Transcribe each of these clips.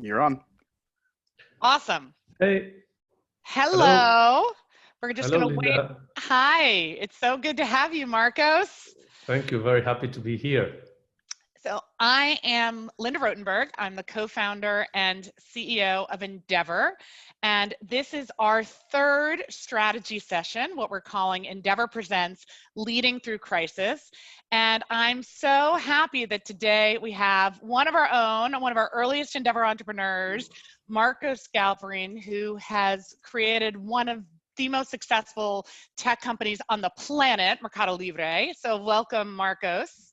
You're on. Awesome. Hey. Hello. We're just Hello, going to wait. Linda. Hi. It's so good to have you, Markos. Thank you. Very happy to be here. So I am Linda Rotenberg. I'm the co-founder and CEO of Endeavour. And this is our third strategy session, what we're calling Endeavour Presents Leading Through Crisis. And I'm so happy that today we have one of our own, one of our earliest Endeavour entrepreneurs, Markos Galperin, who has created one of the most successful tech companies on the planet, MercadoLibre. So welcome, Markos.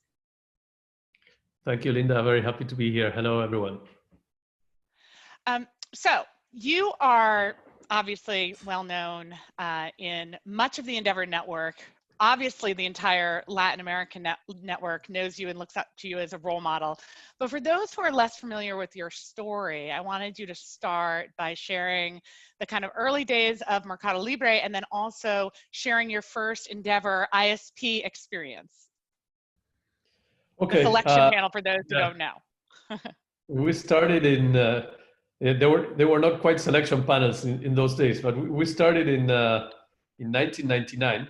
Thank you, Linda. Very happy to be here. Hello, everyone. So you are obviously well known in much of the Endeavour network. Obviously, the entire Latin American network knows you and looks up to you as a role model. But for those who are less familiar with your story, I wanted you to start by sharing the kind of early days of MercadoLibre and then also sharing your first Endeavour ISP experience. Okay. The selection panel for those who don't know. We started in, they were not quite selection panels in those days, but we started in 1999,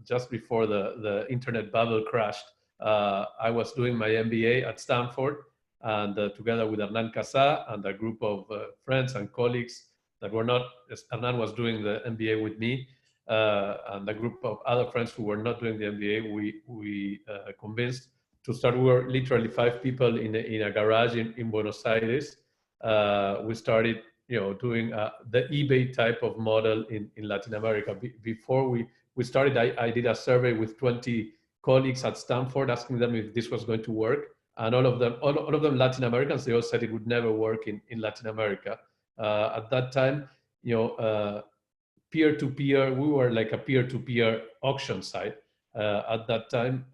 just before the internet bubble crashed. I was doing my MBA at Stanford, and together with Hernan Casa and a group of friends and colleagues that were not, Hernan was doing the MBA with me, and a group of other friends who were not doing the MBA, we convinced to start. We were literally 5 people in a garage in Buenos Aires. We started, doing the eBay type of model in Latin America. Before we started, I did a survey with 20 colleagues at Stanford, asking them if this was going to work. And all of them Latin Americans, they all said it would never work in Latin America. At that time, peer-to-peer, we were like a peer-to-peer auction site. At that time,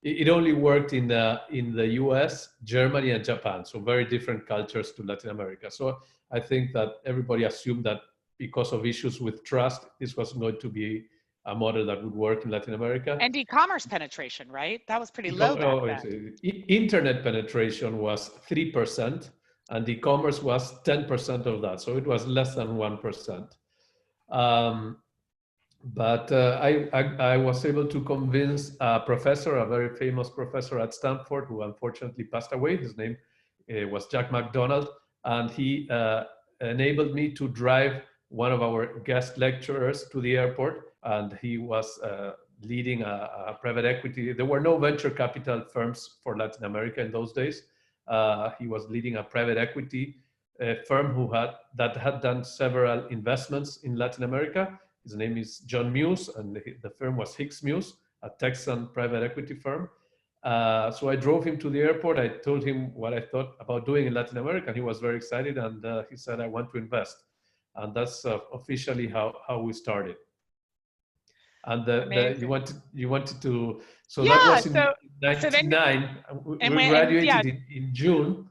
it only worked in the US, Germany, and Japan. So very different cultures to Latin America. So I think that everybody assumed that because of issues with trust, this was going to be a model that would work in Latin America. And e-commerce penetration, right? That was pretty low back then. Internet penetration was 3%, and e-commerce was 10% of that. So it was less than 1%. But I was able to convince a professor, a very famous professor at Stanford, who unfortunately passed away. His name was Jack McDonald, and he enabled me to drive one of our guest lecturers to the airport, and he was leading a private equity. There were no venture capital firms for Latin America in those days. He was leading a private equity firm that had done several investments in Latin America. His name is John Muse, and the firm was Hicks Muse, a Texan private equity firm. So I drove him to the airport. I told him what I thought about doing in Latin America, and he was very excited, and he said, I want to invest. And that's officially how we started. And you wanted to, so yeah, that was in 99. We graduated in June.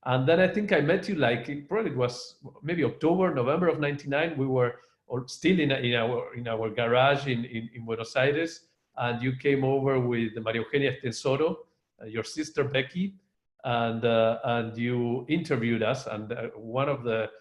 And then I think I met you it was maybe October, November of 99. We were still in our garage in Buenos Aires, and you came over with Maria Eugenia Estensoro, your sister Becky, and you interviewed us. And one of the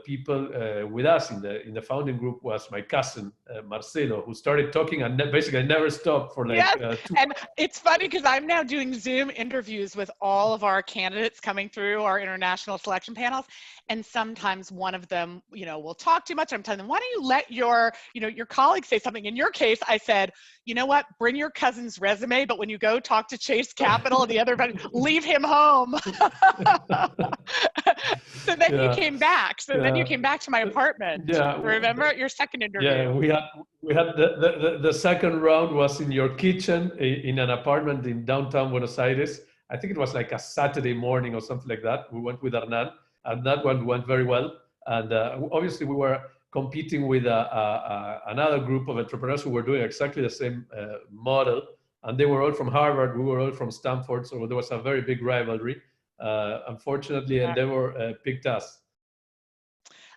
people with us in the founding group was my cousin Marcelo, who started talking and basically never stopped for and it's funny because I'm now doing Zoom interviews with all of our candidates coming through our international selection panels, and sometimes one of them will talk too much. I'm telling them, why don't you let your colleague say something? In your case, I said, you know what, bring your cousin's resume, but when you go talk to Chase Capital and the other, leave him home. So then you came back. So then you came back to my apartment. Yeah. Remember your second interview? Yeah, we had the second round was in your kitchen in an apartment in downtown Buenos Aires. I think it was like a Saturday morning or something like that. We went with Hernan, and that one went very well. And obviously we were competing with another group of entrepreneurs who were doing exactly the same model. And they were all from Harvard, we were all from Stanford. So there was a very big rivalry. Unfortunately, Endeavour picked us.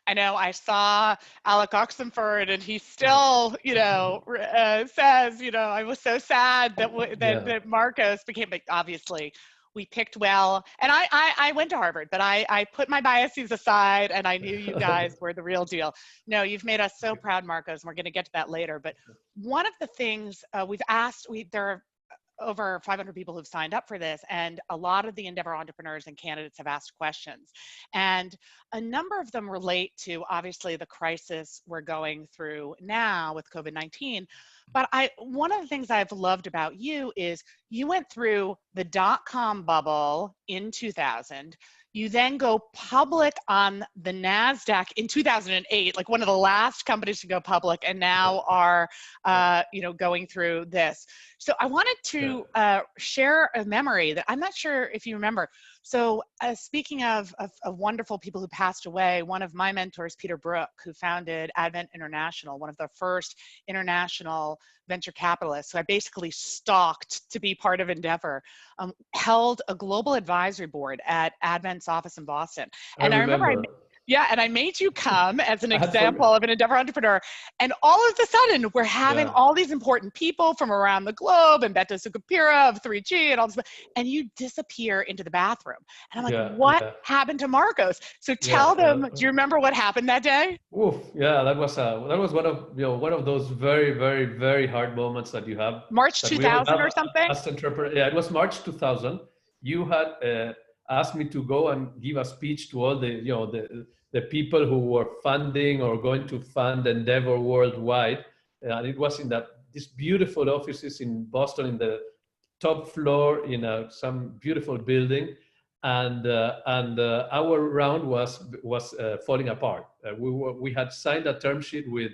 I know I saw Alec Oxenford, and he still, says, I was so sad that Markos became, obviously, We picked well, and I went to Harvard, but I put my biases aside, and I knew you guys were the real deal. No, you've made us so proud, Markos, and we're going to get to that later. But one of the things we've asked, there are over 500 people who've signed up for this, and a lot of the Endeavour entrepreneurs and candidates have asked questions, and a number of them relate to obviously the crisis we're going through now with COVID-19. But one of the things I've loved about you is you went through the dot-com bubble in 2000. You then go public on the NASDAQ in 2008, like one of the last companies to go public, and now are, going through this. So I wanted to share a memory that I'm not sure if you remember. So speaking of wonderful people who passed away, one of my mentors, Peter Brook, who founded Advent International, one of the first international venture capitalists, who I basically stalked to be part of Endeavour, held a global advisory board at Advent's office in Boston. And I remember I made you come as an example of an Endeavour entrepreneur. And all of a sudden, we're having all these important people from around the globe, and Beto Sucupira of 3G and all this, and you disappear into the bathroom. And I'm like, what happened to Markos? So tell them, do you remember what happened that day? Oof, yeah, that was one of those very, very, very hard moments that you have. March 2000 or something? As entrepreneur, yeah, it was March 2000. You had asked me to go and give a speech to all the people who were funding or going to fund Endeavour worldwide. And it was in these beautiful offices in Boston, in the top floor in some beautiful building. And our round was falling apart. We had signed a term sheet with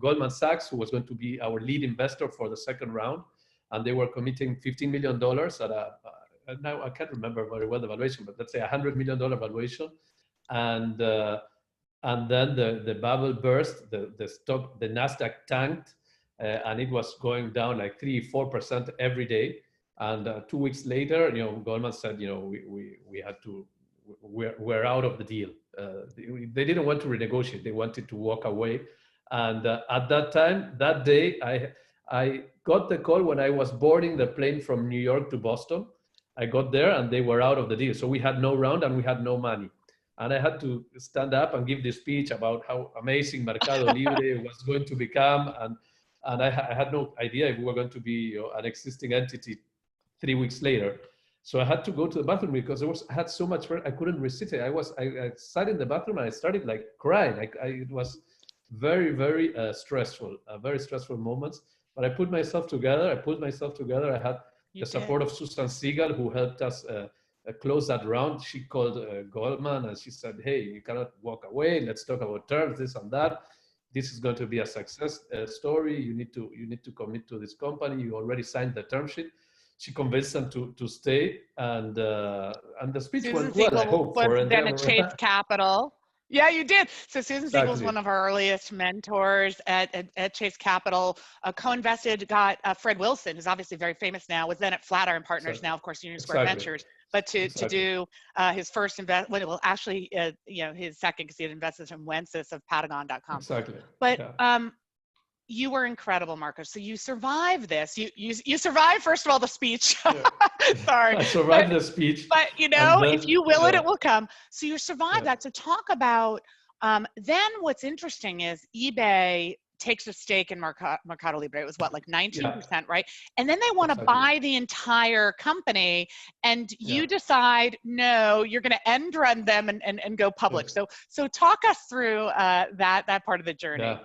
Goldman Sachs, who was going to be our lead investor for the second round. And they were committing $15 million at now I can't remember very well the valuation, but let's say $100 million valuation. And then the bubble burst, the stock, the NASDAQ tanked, and it was going down like 3-4% every day. And 2 weeks later, Goldman said, we had to, we're out of the deal. They didn't want to renegotiate; they wanted to walk away. And at that time, that day, I got the call when I was boarding the plane from New York to Boston. I got there and they were out of the deal. So we had no round and we had no money. And I had to stand up and give this speech about how amazing MercadoLibre was going to become. And I had no idea if we were going to be an existing entity 3 weeks later. So I had to go to the bathroom because I had so much work, I couldn't resist it. I sat in the bathroom and I started like crying. It was very, very stressful, very stressful moments. But I put myself together. I had the support of Susan Siegel, who helped us close that round. She called Goldman and she said, hey, you cannot walk away. Let's talk about terms, this and that. This is going to be a success story. You need to commit to this company. You already signed the term sheet. She convinced them to stay, and the speech went well, I hope. Then at Chase Capital. Yeah, you did. So Susan Siegel was one of our earliest mentors at Chase Capital. Co-invested, got Fred Wilson, who's obviously very famous now, was then at Flatiron Partners, now of course Union Square Ventures. But to do his first actually his second, because he had invested in Wences of Patagon.com. Exactly. But you were incredible, Markos. So you survived this. You survived, first of all, the speech. Sorry. I survived the speech. But then, if you will it will come. So you survived that. So talk about, then what's interesting is eBay takes a stake in MercadoLibre. It was what, like 19%, right? And then they want to buy the entire company, and you decide, no, you're going to end run them and go public. So talk us through that part of the journey.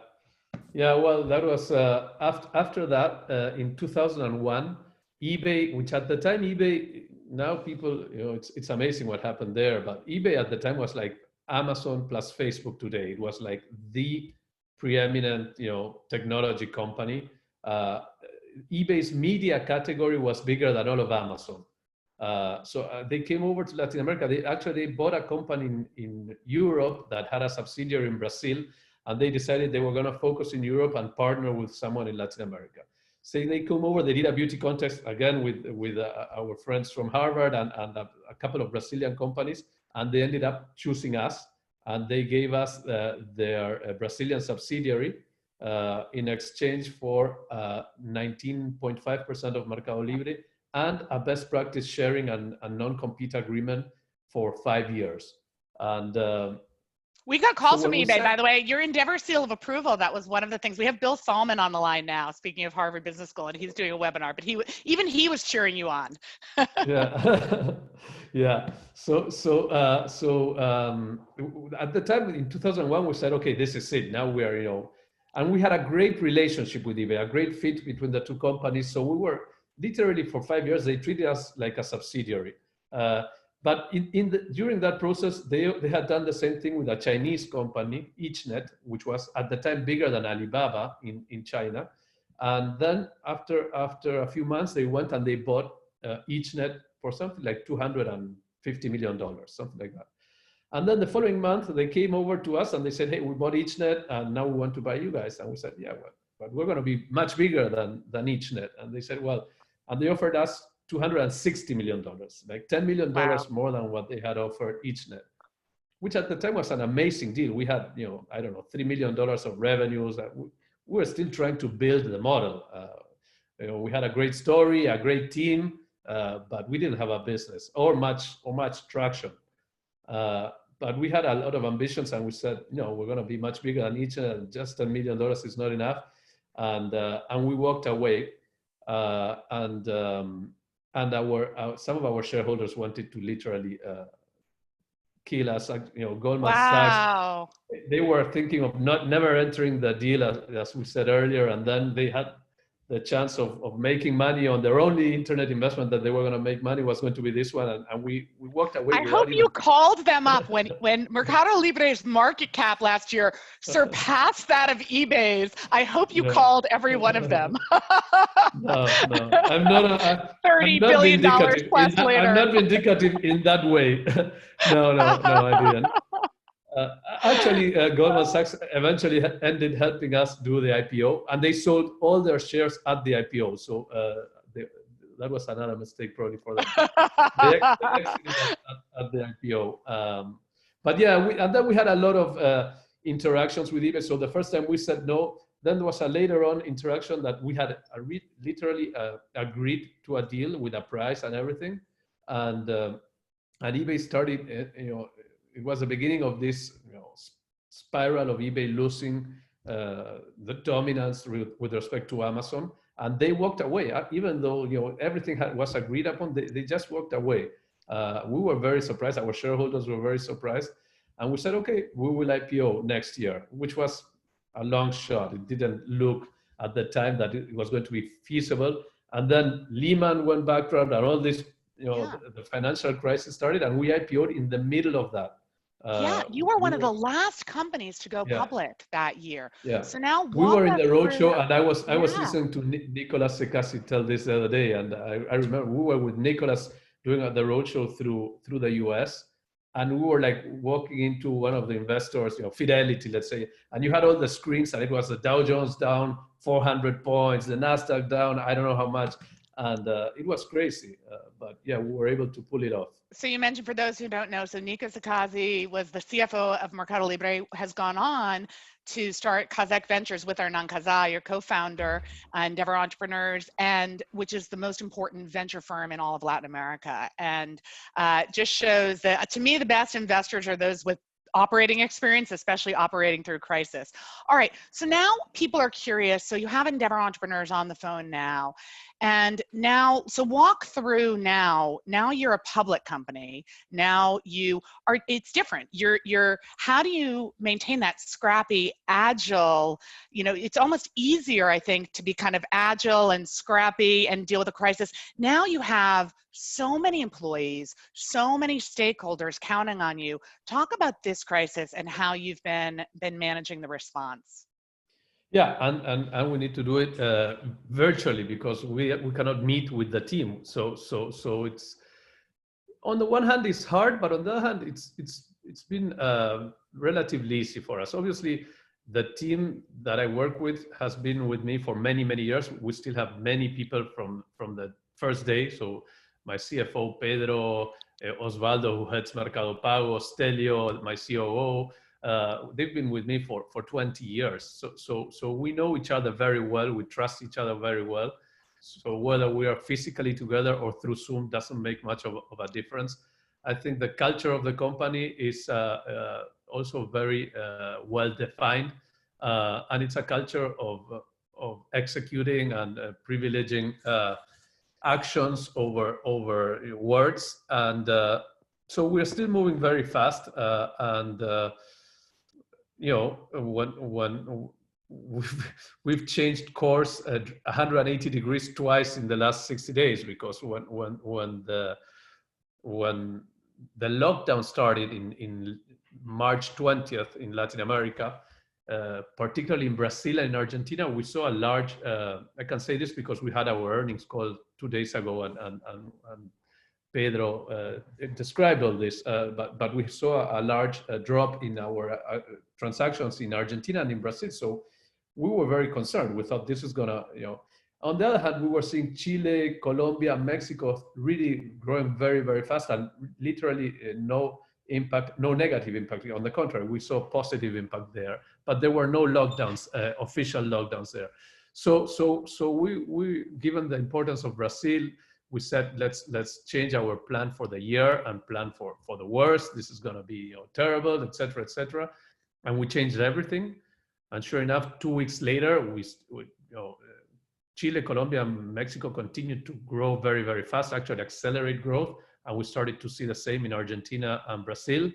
Yeah, well, that was after that, in 2001, eBay, which at the time, eBay, now people, it's amazing what happened there, but eBay at the time was like Amazon plus Facebook today. It was like the preeminent, technology company. eBay's media category was bigger than all of Amazon. So they came over to Latin America. They bought a company in Europe that had a subsidiary in Brazil, and they decided they were going to focus in Europe and partner with someone in Latin America. So they come over, they did a beauty contest again with our friends from Harvard and a couple of Brazilian companies, and they ended up choosing us, and they gave us their Brazilian subsidiary in exchange for 19.5% of MercadoLibre and a best practice sharing and a non-compete agreement for 5 years. And we got calls so from eBay, by the way. Your Endeavour seal of approval, that was one of the things. We have Bill Salmon on the line now, speaking of Harvard Business School, and he's doing a webinar, but even he was cheering you on. Yeah, yeah. So at the time in 2001, we said, okay, this is it. Now we are, and we had a great relationship with eBay, a great fit between the two companies. So we were literally for 5 years, they treated us like a subsidiary. But during that process, they had done the same thing with a Chinese company, EachNet, which was at the time bigger than Alibaba in China. And then after a few months, they went and they bought EachNet for something like $250 million, something like that. And then the following month, they came over to us and they said, hey, we bought EachNet and now we want to buy you guys. And we said, yeah, well, but we're going to be much bigger than EachNet. And they said, well, and they offered us $260 million, like $10 million more than what they had offered EachNet, which at the time was an amazing deal. We had, I don't know, $3 million of revenues. We were still trying to build the model. We had a great story, a great team, but we didn't have a business or much traction. But we had a lot of ambitions, and we said, we're going to be much bigger than EachNet, and just $10 million is not enough. And we walked away. And some of our shareholders wanted to literally kill us. Goldman Sachs, they were thinking of never entering the deal, as we said earlier, and then they had the chance of making money on their only internet investment that they were going to make money was going to be this one, and we walked away. I hope you called them up when MercadoLibre's market cap last year surpassed that of eBay's. I hope you called every one of them. No, I'm not. $30 billion plus later. I'm not vindicative in that way. No, I didn't. Actually, Goldman Sachs eventually ended helping us do the IPO, and they sold all their shares at the IPO. So that was another mistake probably for them. They exited at the IPO. But yeah, and then we had a lot of interactions with eBay. So the first time we said no, then there was a later on interaction that we had literally agreed to a deal with a price and everything, and eBay started, it was the beginning of this spiral of eBay losing the dominance with respect to Amazon, and they walked away. Even though everything was agreed upon, they just walked away. We were very surprised. Our shareholders were very surprised, and we said, okay, we will IPO next year, which was a long shot. It didn't look at the time that it was going to be feasible. And then Lehman went bankrupt, and all this, the financial crisis started, and we IPO'd in the middle of that. You were one of the last companies to go public that year. Yeah. So now we were in the roadshow, and I was listening to Nicolas Sekassi tell this the other day, and I remember we were with Nicolas doing the roadshow through the US, and we were like walking into one of the investors, Fidelity, let's say, and you had all the screens, and it was the Dow Jones down 400 points, the NASDAQ down, I don't know how much. And it was crazy, but yeah, we were able to pull it off. So you mentioned, for those who don't know, so Nika Sekassi was the CFO of MercadoLibre, has gone on to start Kazakh Ventures with Hernan Kaza, your co-founder, Endeavour Entrepreneurs, and which is the most important venture firm in all of Latin America. And just shows that, to me, the best investors are those with operating experience, especially operating through crisis. All right, so now people are curious. So you have Endeavour Entrepreneurs on the phone now. And now, so walk through now you're a public company. Now you are, it's different. How do you maintain that scrappy, agile, it's almost easier, I think, to be kind of agile and scrappy and deal with a crisis. Now you have so many employees, so many stakeholders counting on you. Talk about this crisis and how you've been managing the response. Yeah, and we need to do it virtually because we cannot meet with the team. So it's, on the one hand it's hard, but on the other hand it's been relatively easy for us. Obviously, the team that I work with has been with me for many years. We still have many people from the first day. So my CFO Pedro, Osvaldo, who heads Mercado Pago, Stelio, my COO. They've been with me for 20 years. So we know each other very well. We trust each other very well. So whether we are physically together or through Zoom doesn't make much of a difference. I think the culture of the company is also very well defined, and it's a culture of executing and privileging actions over words, and so we're still moving very fast, and when we've changed course at 180 degrees twice in the last 60 days, because when the lockdown started in March 20th in Latin America, particularly in Brazil and in Argentina, we saw a large, I can say this because we had our earnings call 2 days ago, and Pedro described all this, but we saw a large drop in our transactions in Argentina and in Brazil. So we were very concerned. We thought this is gonna, On the other hand, we were seeing Chile, Colombia, Mexico really growing very, very fast, and literally no impact, no negative impact. On the contrary, we saw positive impact there, but there were no lockdowns, official lockdowns there. So we given the importance of Brazil, we said let's change our plan for the year and plan for the worst. This is going to be terrible, etc., etc. And we changed everything. And sure enough, 2 weeks later, we Chile, Colombia, and Mexico continued to grow very, very fast, actually accelerate growth. And we started to see the same in Argentina and Brazil.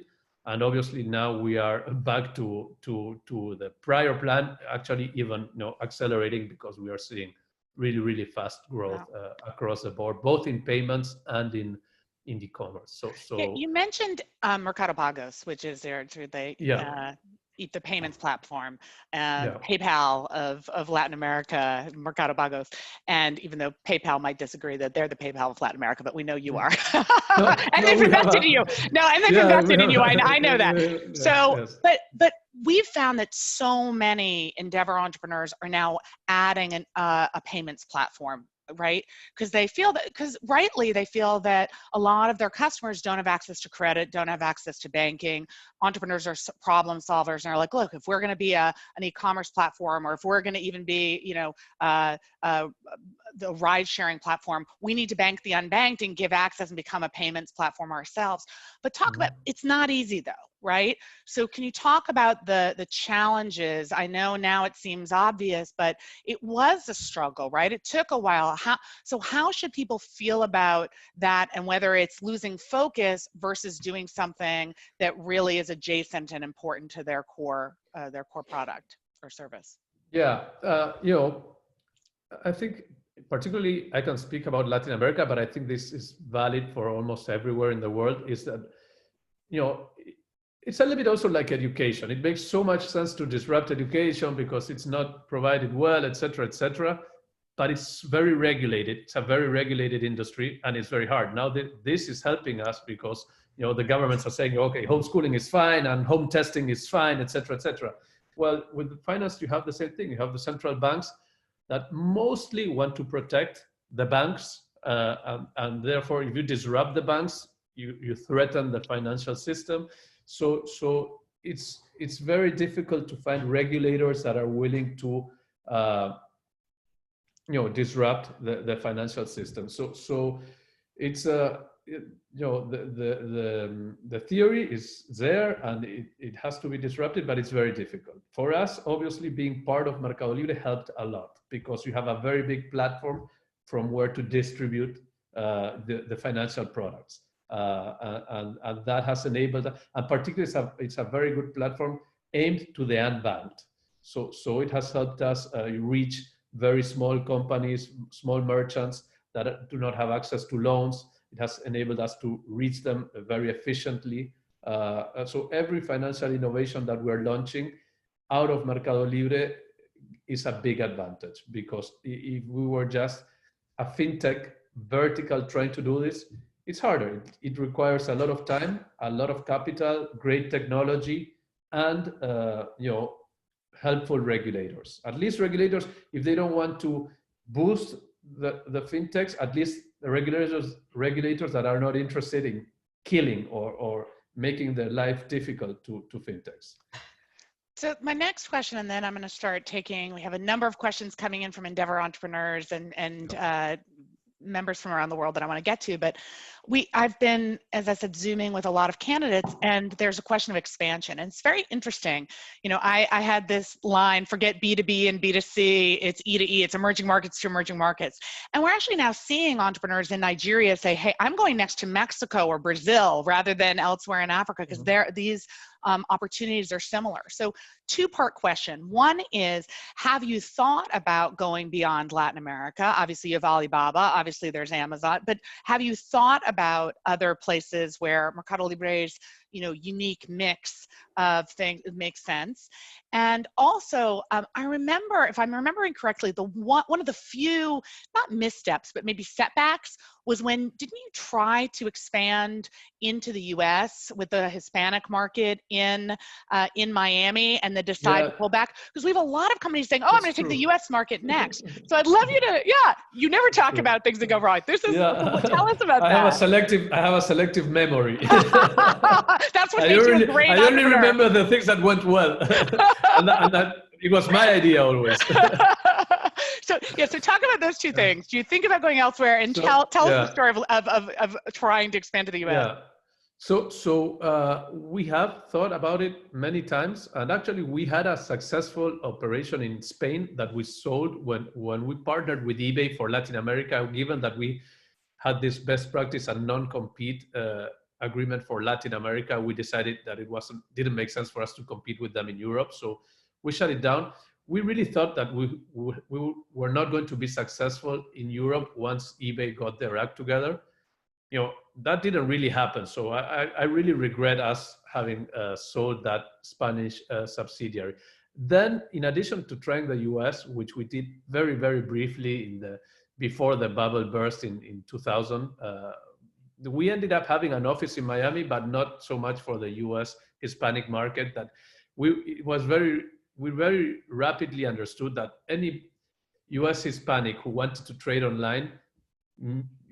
And obviously now we are back to the prior plan, actually even accelerating, because we are seeing really, really fast growth across the board, both in payments and in e-commerce. So you mentioned Mercado Pagos, which is eat the payments platform, PayPal of Latin America, Mercado Pagos. And even though PayPal might disagree that they're the PayPal of Latin America, but we know you are. And they've invested in you. No, and they've invested in you. I know that. So, but we've found that so many Endeavor entrepreneurs are now adding a payments platform, right? Because rightly they feel that a lot of their customers don't have access to credit, don't have access to banking. Entrepreneurs are problem solvers, and are like, look, if we're going to be an e-commerce platform, or if we're going to even be, the ride-sharing platform, we need to bank the unbanked and give access and become a payments platform ourselves. But talk about, it's not easy though, right? So can you talk about the challenges? I know now it seems obvious, but it was a struggle, right? It took a while. How should people feel about that, and whether it's losing focus versus doing something that really is adjacent and important to their core product or service? Yeah, I think particularly I can speak about Latin America, but I think this is valid for almost everywhere in the world, is that, it's a little bit also like education. It makes so much sense to disrupt education because it's not provided well, etc., etc. But it's very regulated. It's a very regulated industry, and it's very hard. Now this is helping us because the governments are saying, okay, homeschooling is fine and home testing is fine, etc., etc. Well, with finance, you have the same thing. You have the central banks that mostly want to protect the banks, and therefore, if you disrupt the banks, you threaten the financial system. So it's very difficult to find regulators that are willing to disrupt the financial system. So it's the theory is there, and it has to be disrupted, but it's very difficult. For us, obviously, being part of MercadoLibre helped a lot, because you have a very big platform from where to distribute the financial products. And that has enabled, and particularly it's a very good platform aimed to the unbanked. So it has helped us reach very small companies, small merchants that do not have access to loans. It has enabled us to reach them very efficiently. So every financial innovation that we're launching out of MercadoLibre is a big advantage, because if we were just a fintech vertical trying to do this, it's harder. It requires a lot of time, a lot of capital, great technology, and helpful regulators. At least regulators, if they don't want to boost the fintechs, at least the regulators that are not interested in killing or making their life difficult to fintechs. So my next question, and then I'm going to start taking, we have a number of questions coming in from Endeavour entrepreneurs and members from around the world that I want to get to, but I've been, as I said, Zooming with a lot of candidates, and there's a question of expansion. And it's very interesting. You know, I had this line, forget B2B and B2C, it's E to E, it's emerging markets to emerging markets. And we're actually now seeing entrepreneurs in Nigeria say, hey, I'm going next to Mexico or Brazil rather than elsewhere in Africa, because these opportunities are similar. So two-part question. One is, have you thought about going beyond Latin America? Obviously you have Alibaba, obviously there's Amazon, but have you thought about other places where MercadoLibre's, you know, unique mix of things makes sense? And also, I remember, if I'm remembering correctly, one of the few, not missteps, but maybe setbacks was when, didn't you try to expand into the US with the Hispanic market in Miami and then decide to pull back? Because we have a lot of companies saying, oh, I'm going to take the US market next. So I'd love you to, you never talk about things that go wrong. This is, tell us about that. I have a selective memory. That's what makes you a great entrepreneur. I only remember the things that went well. and that it was my idea always. So talk about those two things. Do you think about going elsewhere? And tell us the story of trying to expand to the US. Yeah. So we have thought about it many times, and actually we had a successful operation in Spain that we sold when we partnered with eBay for Latin America. Given that we had this best practice and non-compete agreement for Latin America, we decided that it didn't make sense for us to compete with them in Europe. So we shut it down. We really thought that we were not going to be successful in Europe once eBay got their act together. You know, that didn't really happen. So I really regret us having sold that Spanish subsidiary. Then, in addition to trying the US, which we did very, very briefly before the bubble burst in 2000, we ended up having an office in Miami, but not so much for the US Hispanic market. That we very rapidly understood that any US Hispanic who wanted to trade online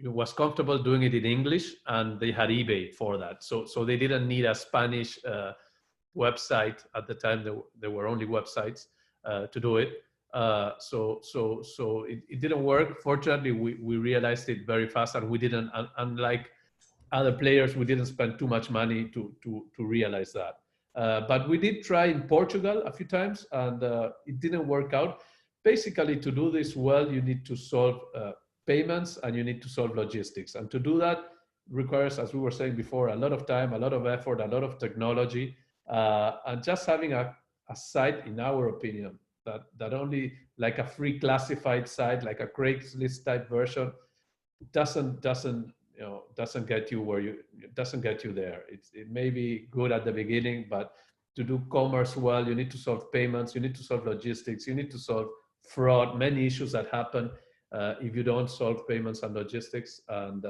was comfortable doing it in English, and they had eBay for that. So they didn't need a Spanish website at the time. There were only websites to do it. So it didn't work. Fortunately, we realized it very fast, and we didn't, unlike other players, we didn't spend too much money to realize that. But we did try in Portugal a few times, and it didn't work out. Basically, to do this well, you need to solve payments and you need to solve logistics. And to do that requires, as we were saying before, a lot of time, a lot of effort, a lot of technology, and just having a site, in our opinion, that only like a free classified site, like a Craigslist type version, doesn't get you doesn't get you there. It may be good at the beginning, but to do commerce well, you need to solve payments, you need to solve logistics, you need to solve fraud, many issues that happen if you don't solve payments and logistics. And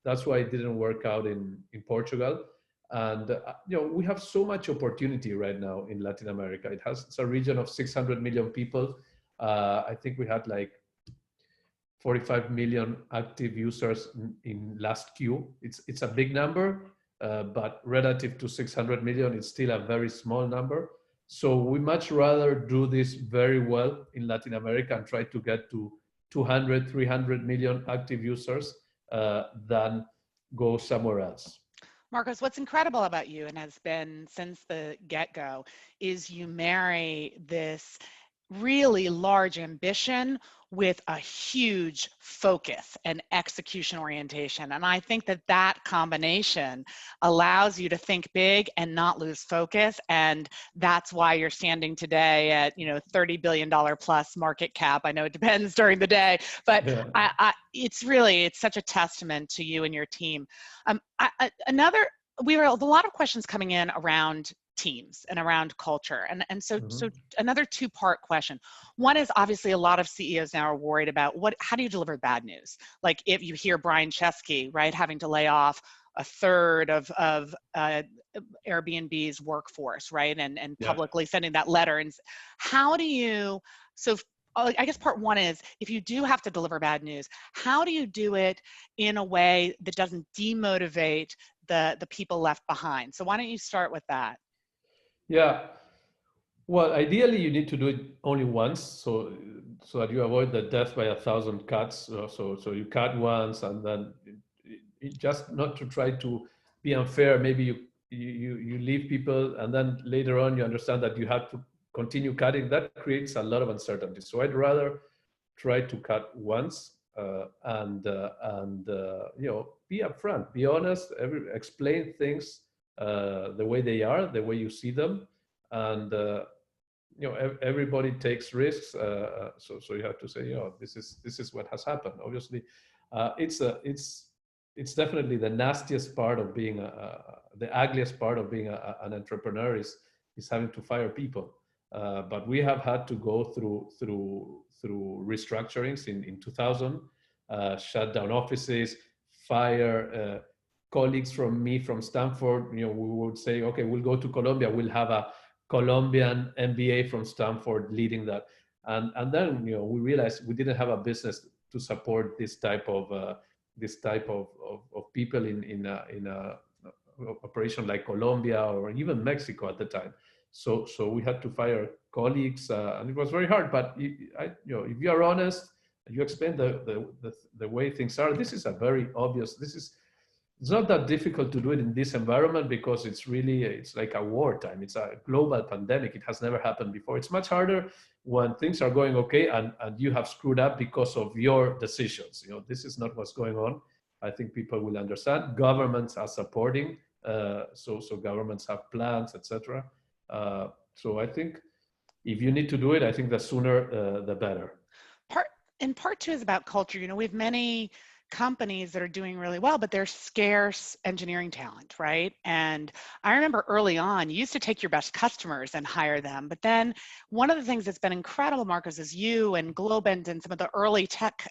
that's why it didn't work out in Portugal. And we have so much opportunity right now in Latin America. It's a region of 600 million people. I think we had like 45 million active users in last Q. It's a big number, but relative to 600 million, it's still a very small number. So we much rather do this very well in Latin America and try to get to 200, 300 million active users than go somewhere else. Markos, what's incredible about you, and has been since the get-go, is you marry this really large ambition with a huge focus and execution orientation. And I think that combination allows you to think big and not lose focus. And that's why you're standing today at, $30 billion plus market cap. I know it depends during the day, but yeah. It's such a testament to you and your team. We have a lot of questions coming in around teams and around culture. And so another two-part question. One is, obviously a lot of CEOs now are worried about how do you deliver bad news? Like if you hear Brian Chesky, right, having to lay off a third of Airbnb's workforce, right? And publicly sending that letter. And how do you, I guess part one is, if you do have to deliver bad news, how do you do it in a way that doesn't demotivate the people left behind? So why don't you start with that? Yeah. Well, ideally, you need to do it only once, so that you avoid the death by 1,000 cuts. So you cut once, and then just not to try to be unfair. Maybe you leave people, and then later on you understand that you have to continue cutting. That creates a lot of uncertainty. So I'd rather try to cut once, and be upfront, be honest, explain things the way they are, the way you see them, and everybody takes risks. So you have to say, this is what has happened. Obviously, it's definitely the nastiest part of being the ugliest part of being an entrepreneur is having to fire people. But we have had to go through restructurings in 2000, shut down offices, fire colleagues from Stanford. We would say, okay, we'll go to Colombia. We'll have a Colombian MBA from Stanford leading that, and then we realized we didn't have a business to support this type of people in a operation like Colombia or even Mexico at the time. So we had to fire colleagues, and it was very hard. But if you are honest, you explain the way things are. This is a very obvious. It's not that difficult to do it in this environment because it's like a wartime. It's a global pandemic. It has never happened before. It's much harder when things are going okay and you have screwed up because of your decisions. This is not what's going on. I think people will understand. Governments are supporting, so governments have plans, etc. So I think if you need to do it, I think the sooner the better. Part two is about culture. We have many companies that are doing really well, but they're scarce engineering talent, right? And I remember early on, you used to take your best customers and hire them. But then one of the things that's been incredible, Markos, is you and Globant and some of the early tech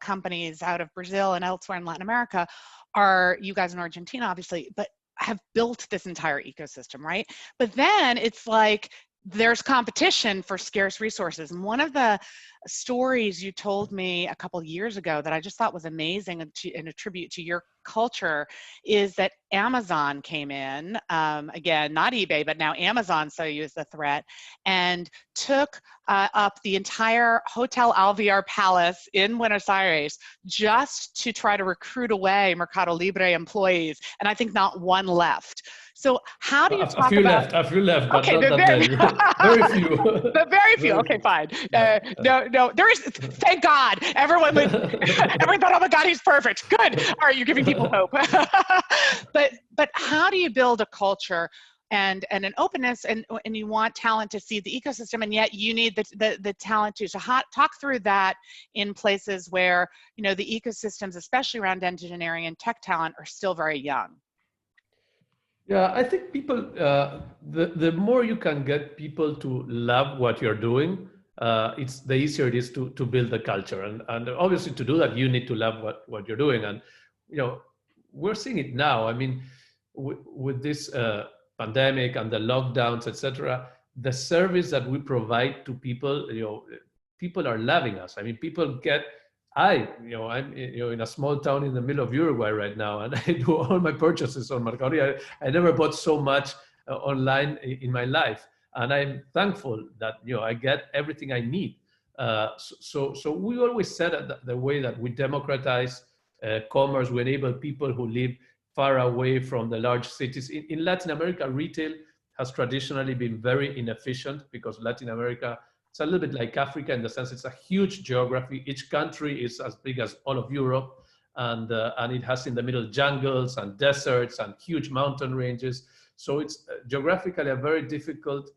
companies out of Brazil and elsewhere in Latin America are, you guys in Argentina, obviously, but have built this entire ecosystem, right? But then it's like, there's competition for scarce resources. And one of the stories you told me a couple of years ago that I just thought was amazing and a tribute to your culture is that Amazon came in, again, not eBay, but now Amazon saw you as the threat, and took up the entire Hotel Alvear Palace in Buenos Aires just to try to recruit away MercadoLibre employees. And I think not one left. So how do you talk about... A few left, but okay, not that many. Very few. Very few. Okay, fine. No, there is. Thank God. Everyone thought, oh my God, he's perfect. Good. All right, you're giving people hope. but how do you build a culture and an openness, and you want talent to see the ecosystem, and yet you need the talent too. So talk through that in places where the ecosystems, especially around engineering and tech talent, are still very young. Yeah, I think people, the more you can get people to love what you're doing, it's the easier it is to build the culture. And obviously to do that, you need to love what you're doing. And, we're seeing it now. I mean, with this pandemic and the lockdowns, etc., the service that we provide to people, people are loving us. I mean, people get... I'm in a small town in the middle of Uruguay right now, and I do all my purchases on Mercado. I never bought so much online in my life, and I'm thankful that I get everything I need. So we always said the way that we democratize commerce, we enable people who live far away from the large cities. In Latin America, retail has traditionally been very inefficient because Latin America, it's a little bit like Africa in the sense it's a huge geography. Each country is as big as all of Europe, and it has in the middle jungles and deserts and huge mountain ranges. So it's geographically a very difficult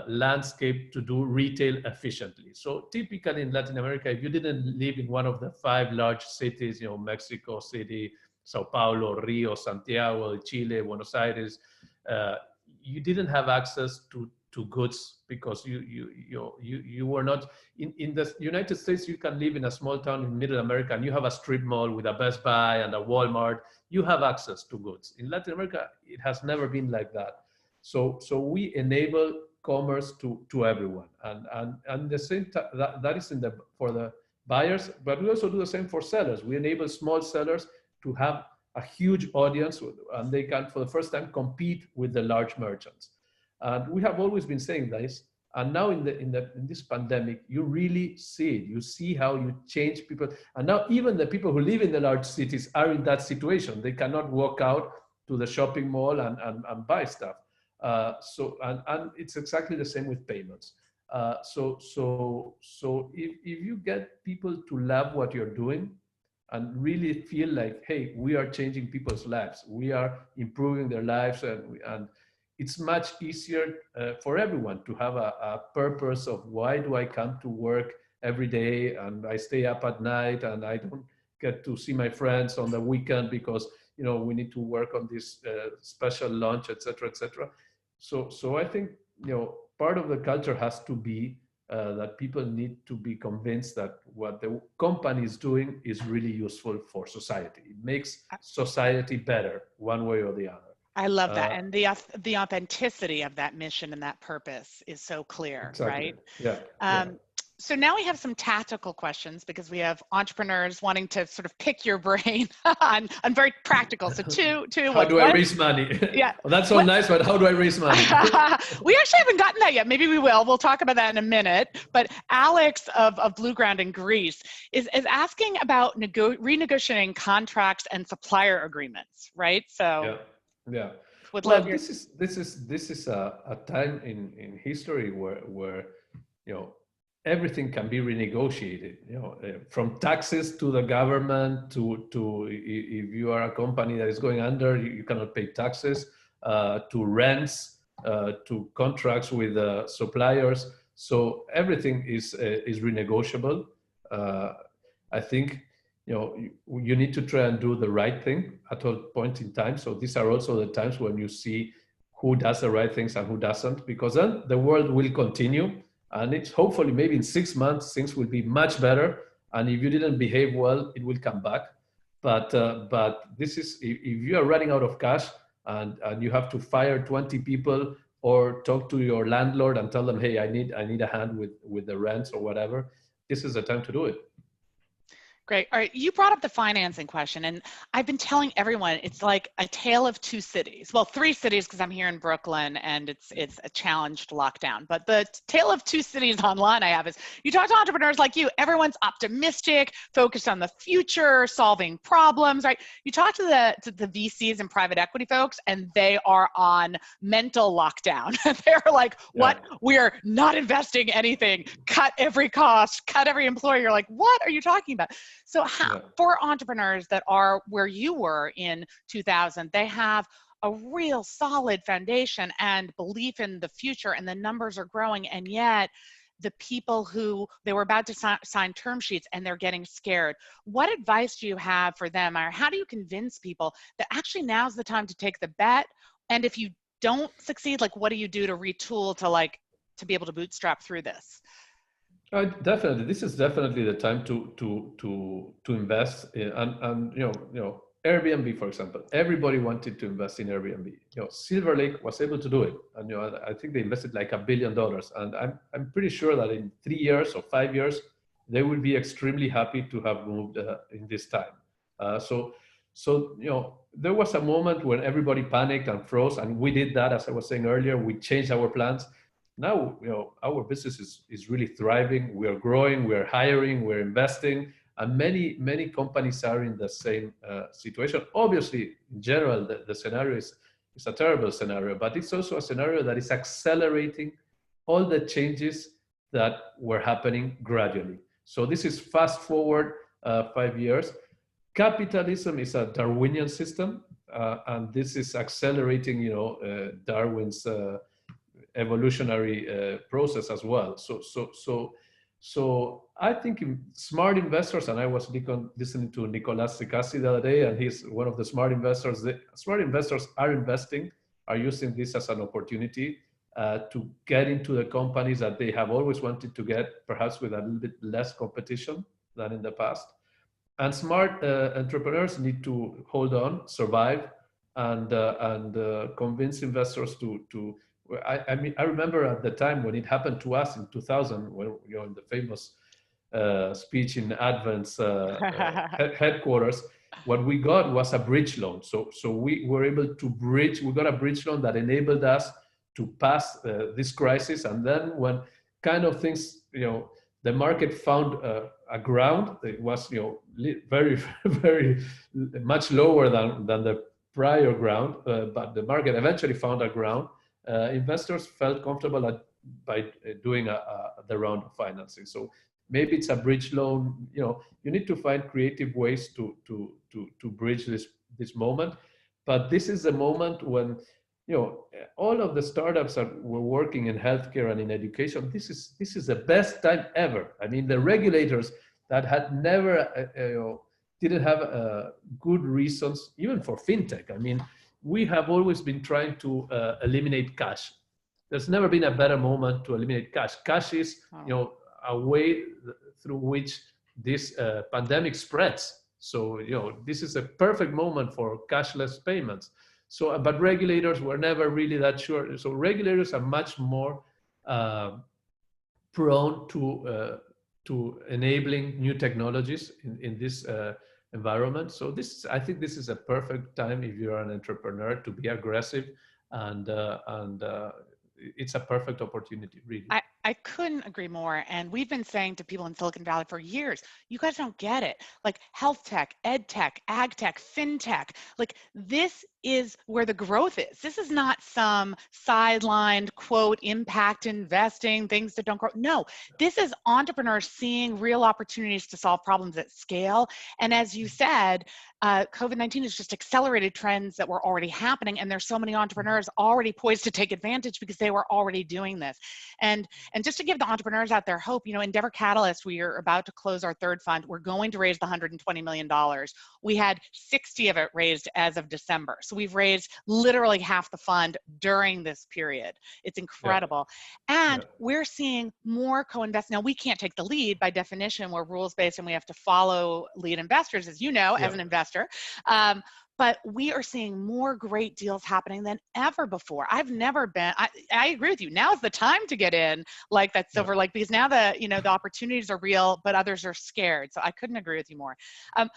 landscape to do retail efficiently. So typically in Latin America, if you didn't live in one of the 5 large cities, Mexico City, Sao Paulo, Rio, Santiago, Chile, Buenos Aires, you didn't have access to goods because you were not in the United States. You can live in a small town in Middle America and you have a strip mall with a Best Buy and a Walmart. You have access to goods. In Latin America, it has never been like that. So we enable commerce to everyone, and the same that is for the buyers, but we also do the same for sellers. We enable small sellers to have a huge audience, and they can for the first time compete with the large merchants. And we have always been saying this. And now in this pandemic, you really see it. You see how you change people. And now even the people who live in the large cities are in that situation. They cannot walk out to the shopping mall and buy stuff. And it's exactly the same with payments. So if you get people to love what you're doing and really feel like, hey, we are changing people's lives, we are improving their lives, and it's much easier for everyone to have a purpose of why do I come to work every day and I stay up at night and I don't get to see my friends on the weekend because we need to work on this special lunch, etc., etc. So I think part of the culture has to be that people need to be convinced that what the company is doing is really useful for society. It makes society better one way or the other. I love that. And the authenticity of that mission and that purpose is so clear, exactly. right? Yeah. So now we have some tactical questions because we have entrepreneurs wanting to sort of pick your brain on very practical. So two. How do I raise money? Yeah. Well, that's all nice, but how do I raise money? We actually haven't gotten that yet. Maybe we will. We'll talk about that in a minute. But Alex of Blue Ground in Greece is asking about renegotiating contracts and supplier agreements, right? So yeah. This is a time in history where everything can be renegotiated, from taxes to the government to if you are a company that is going under, you cannot pay taxes, to rents, to contracts with suppliers. So everything is renegotiable. I think you need to try and do the right thing at all point in time. So these are also the times when you see who does the right things and who doesn't, because then the world will continue. And it's hopefully maybe in 6 months, things will be much better. And if you didn't behave well, it will come back. But this is, if you are running out of cash and you have to fire 20 people or talk to your landlord and tell them, hey, I need a hand with the rents or whatever, this is the time to do it. Great. All right. You brought up the financing question, and I've been telling everyone it's like a tale of two cities. Well, three cities because I'm here in Brooklyn and it's a challenged lockdown. But the tale of two cities online I have is you talk to entrepreneurs like you, everyone's optimistic, focused on the future, solving problems, right? You talk to the VCs and private equity folks, and they are on mental lockdown. They're like, what? Yeah. We're not investing anything. Cut every cost, cut every employee. You're like, what are you talking about? So for entrepreneurs that are where you were in 2000, they have a real solid foundation and belief in the future, and the numbers are growing, and yet the people who they were about to sign term sheets and they're getting scared. What advice do you have for them, or how do you convince people that actually now's the time to take the bet? And if you don't succeed, like what do you do to retool to be able to bootstrap through this? Definitely, this is definitely the time to invest in, and Airbnb, for example. Everybody wanted to invest in Airbnb. Silver Lake was able to do it, and I think they invested like $1 billion. And I'm pretty sure that in 3 years or 5 years, they will be extremely happy to have moved in this time. So there was a moment when everybody panicked and froze, and we did that. As I was saying earlier, we changed our plans. Now, our business is really thriving. We are growing, we are hiring, we're investing, and many companies are in the same situation. Obviously, in general, the scenario is a terrible scenario, but it's also a scenario that is accelerating all the changes that were happening gradually. So this is fast forward 5 years. Capitalism is a Darwinian system, and this is accelerating, Darwin's evolutionary process as well. So I think smart investors, and I was listening to Nicolas Sicassi the other day, and he's one of the smart investors. Smart investors are using this as an opportunity to get into the companies that they have always wanted to get, perhaps with a little bit less competition than in the past. And smart entrepreneurs need to hold on, survive, and convince investors to. I mean, I remember at the time when it happened to us in 2000, when in the famous speech in Advent's headquarters, what we got was a bridge loan. So we were able to bridge. We got a bridge loan that enabled us to pass this crisis. And then when kind of things, the market found a ground. It was, very, very much lower than the prior ground, but the market eventually found a ground. Investors felt comfortable by doing the round of financing. So maybe it's a bridge loan. You need to find creative ways to bridge this moment. But this is the moment when, all of the startups that were working in healthcare and in education, this is the best time ever. I mean, the regulators that had never, didn't have good reasons, even for fintech. I mean, we have always been trying to eliminate cash. There's never been a better moment to eliminate cash. Cash is, a way through which this pandemic spreads. So, this is a perfect moment for cashless payments. So, but regulators were never really that sure. So regulators are much more prone to enabling new technologies in this environment. So I think this is a perfect time if you're an entrepreneur to be aggressive, and it's a perfect opportunity, really. I couldn't agree more. And we've been saying to people in Silicon Valley for years, you guys don't get it. Like health tech, ed tech, ag tech, fintech, like this is where the growth is. This is not some sidelined, quote, impact investing, things that don't grow. No, this is entrepreneurs seeing real opportunities to solve problems at scale. And as you said, COVID-19 has just accelerated trends that were already happening. And there's so many entrepreneurs already poised to take advantage because they were already doing this. And just to give the entrepreneurs out there hope, Endeavour Catalyst, we are about to close our third fund. We're going to raise the $120 million. We had 60 of it raised as of December. So we've raised literally half the fund during this period. It's incredible. Yeah. And we're seeing more co-invest. Now, we can't take the lead by definition. We're rules-based and we have to follow lead investors, as you know, as an investor. But we are seeing more great deals happening than ever before. I've never been, I agree with you. Now is the time to get in like that Silver Lake, because now the opportunities are real, but others are scared. So I couldn't agree with you more. A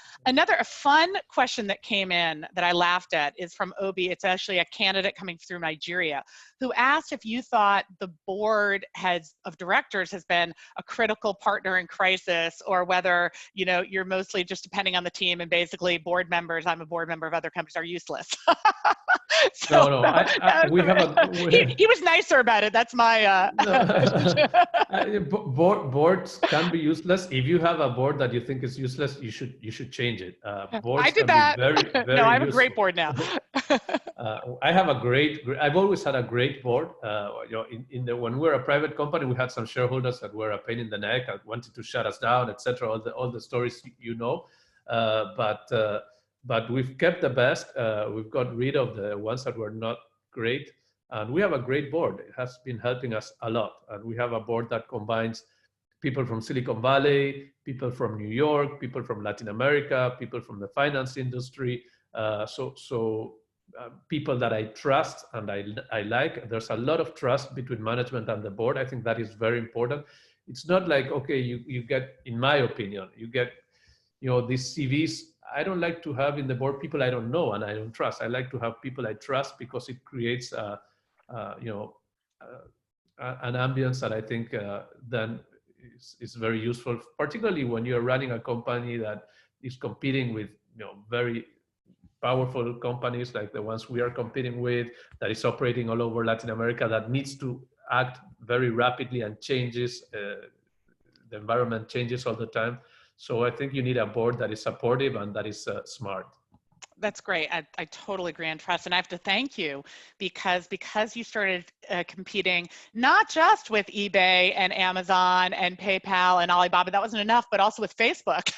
fun question that came in that I laughed at is from Obi. It's actually a candidate coming through Nigeria who asked if you thought the board of directors has been a critical partner in crisis, or whether, you're mostly just depending on the team and basically board members, I'm a board member of other companies, are useless. So, no. He was nicer about it. That's my. Boards can be useless. If you have a board that you think is useless, you should change it. Boards I did that. Very, very no, I have useful. a great board now. I've always had a great board. When we were a private company, we had some shareholders that were a pain in the neck and wanted to shut us down, etc. All the stories but we've kept the best. We've got rid of the ones that were not great, and we have a great board. It has been helping us a lot, and we have a board that combines people from Silicon Valley, people from New York, people from Latin America, people from the finance industry. People that I trust and I like. There's a lot of trust between management and the board. I think that is very important. It's not like, okay, you get, in my opinion, you get, these CVs. I don't like to have in the board people I don't know and I don't trust. I like to have people I trust because it creates an ambience that I think then is very useful, particularly when you're running a company that is competing with very powerful companies like the ones we are competing with, that is operating all over Latin America, that needs to act very rapidly and changes. The environment changes all the time. So I think you need a board that is supportive and that is smart. That's great. I totally agree on trust. And I have to thank you because you started competing not just with eBay and Amazon and PayPal and Alibaba, that wasn't enough, but also with Facebook.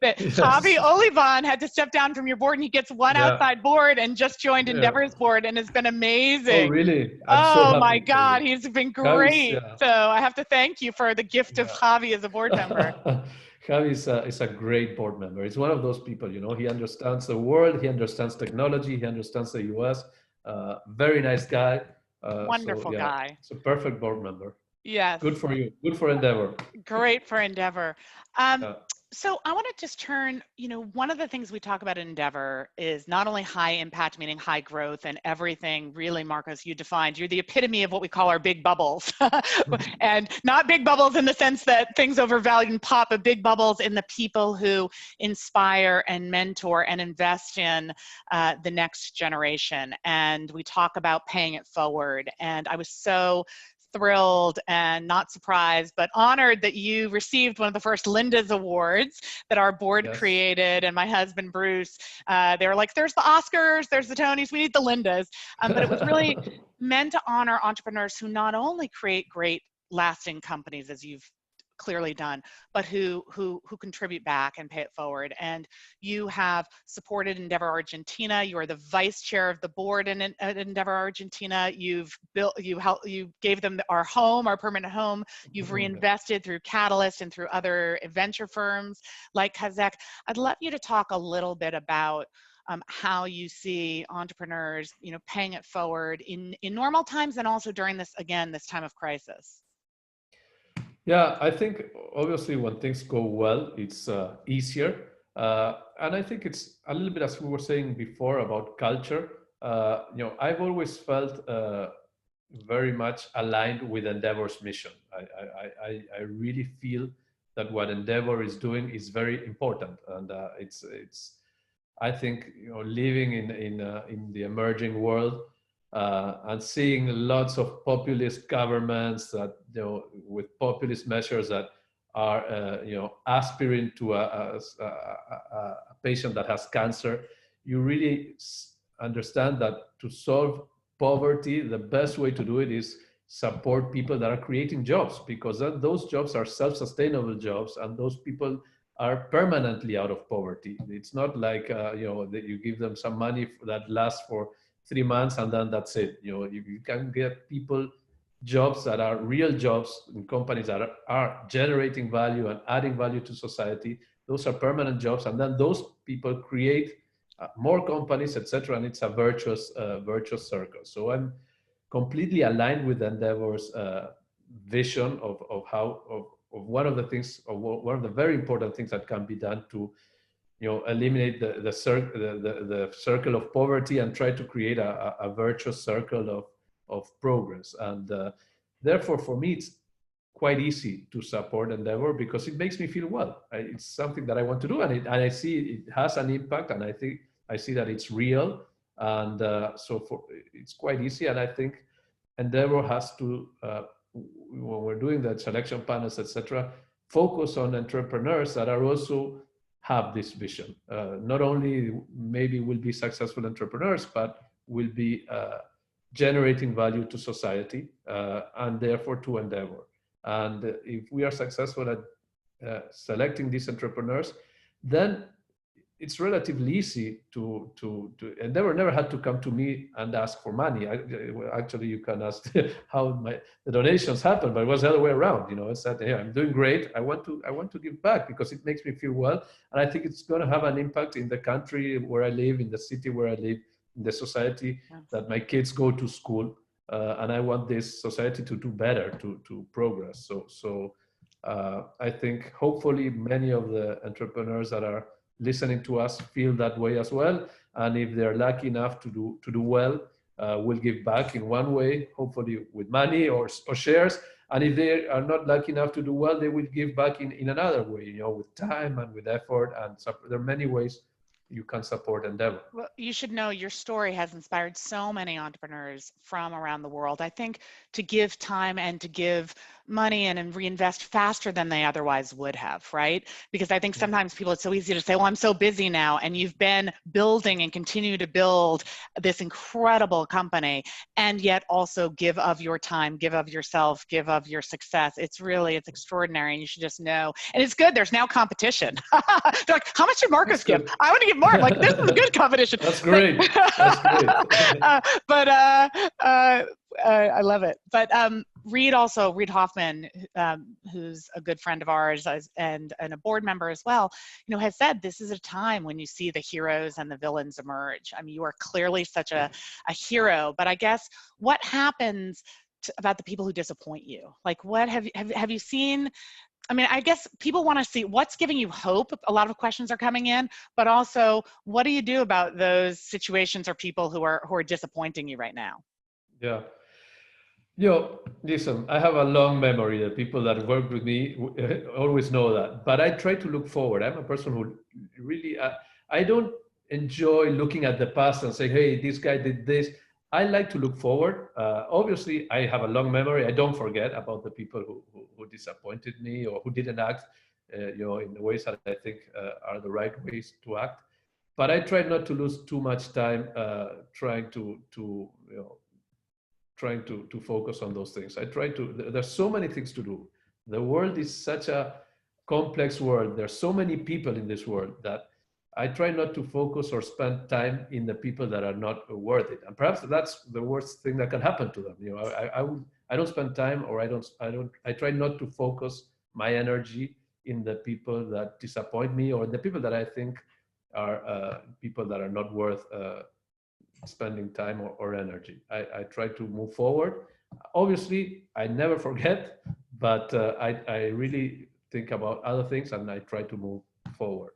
Javi Olivan had to step down from your board, and he gets one outside board and just joined Endeavour's board, and it's been amazing. Oh, really? Oh my God, he's been great. So I have to thank you for the gift of Javi as a board member. Javi is a great board member. He's one of those people, he understands the world, he understands technology, he understands the US. Very nice guy. Wonderful guy. It's a perfect board member. Yes. Good for you. Good for Endeavour. Great for Endeavour. So I want to just turn, one of the things we talk about in Endeavour is not only high impact, meaning high growth and everything, really, Markos, you defined, you're the epitome of what we call our big bubbles. And not big bubbles in the sense that things overvalued and pop, but big bubbles in the people who inspire and mentor and invest in the next generation. And we talk about paying it forward. And I was so thrilled and not surprised, but honored that you received one of the first Linda's Awards that our board Yes. created. And my husband, Bruce, they were like, there's the Oscars, there's the Tonys, we need the Lindas. But it was really meant to honor entrepreneurs who not only create great lasting companies, as you've clearly done, but who contribute back and pay it forward. And you have supported Endeavour Argentina. You are the vice chair of the board in Endeavour Argentina. You gave them our home, our permanent home. You've reinvested through Catalyst and through other venture firms like Kazek. I'd love you to talk a little bit about how you see entrepreneurs, paying it forward in normal times and also during this time of crisis. Yeah, I think obviously when things go well, it's easier. And I think it's a little bit as we were saying before about culture. I've always felt very much aligned with Endeavor's mission. I really feel that what Endeavor is doing is very important, and it's. I think living in the emerging world and seeing lots of populist governments that with populist measures that are aspiring to a patient that has cancer, you really understand that to solve poverty, the best way to do it is support people that are creating jobs, because those jobs are self-sustainable jobs, and those people are permanently out of poverty. It's not like that you give them some money that lasts for 3 months and then that's it. You can get people jobs that are real jobs in companies that are generating value and adding value to society. Those are permanent jobs, and then those people create more companies, etc. And it's a virtuous circle. So I'm completely aligned with Endeavor's vision of one of the things, or one of the very important things that can be done to eliminate the circle of poverty and try to create a virtuous circle of progress. And therefore, for me, it's quite easy to support Endeavor because it makes me feel well. It's something that I want to do, and I see it has an impact, and I see that it's real, and it's quite easy. And I think Endeavor has to, when we're doing the selection panels, etc., focus on entrepreneurs that are also have this vision. Not only maybe will be successful entrepreneurs, but will be generating value to society and therefore to Endeavor. And if we are successful at selecting these entrepreneurs, then it's relatively easy to Endeavor never had to come to me and ask for money. Actually, you can ask how the donations happen, but it was the other way around. I said, hey, I'm doing great. I want to give back because it makes me feel well, and I think it's going to have an impact in the country where I live, in the city where I live, in the society that my kids go to school, and I want this society to do better, to progress. So I think hopefully many of the entrepreneurs that are listening to us feel that way as well, and if they're lucky enough to do well, will give back in one way, hopefully with money or shares. And if they are not lucky enough to do well, they will give back in another way, with time and with effort. And there are many ways you can support Endeavor. Well, you should know your story has inspired so many entrepreneurs from around the world. I think to give time and to give money and reinvest faster than they otherwise would have, right? Because I think sometimes people, it's so easy to say, well, I'm so busy now. And you've been building and continue to build this incredible company, and yet also give of your time, give of yourself, give of your success. It's extraordinary, and you should just know. And it's good, there's now competition. They're like, how much should Markos give? I want to give more. I'm like, this is a good competition. That's great. That's great. I love it. But Reid Hoffman, who's a good friend of ours and a board member as well, has said this is a time when you see the heroes and the villains emerge. I mean, you are clearly such a hero, but I guess what happens about the people who disappoint you? Like, what have you seen? I mean, I guess people want to see what's giving you hope. A lot of questions are coming in, but also, what do you do about those situations or people who are disappointing you right now? Yeah. Listen, I have a long memory. The people that work with me always know that. But I try to look forward. I'm a person who really, I don't enjoy looking at the past and say, hey, this guy did this. I like to look forward. Obviously, I have a long memory. I don't forget about the people who disappointed me or who didn't act, in the ways that I think are the right ways to act. But I try not to lose too much time trying to focus on those things. There's so many things to do. The world is such a complex world. There's so many people in this world that I try not to focus or spend time in the people that are not worth it. And perhaps that's the worst thing that can happen to them. I don't spend time, or I try not to focus my energy in the people that disappoint me, or the people that I think are people that are not worth spending time or energy. I try to move forward. Obviously, I never forget, but I really think about other things and I try to move forward.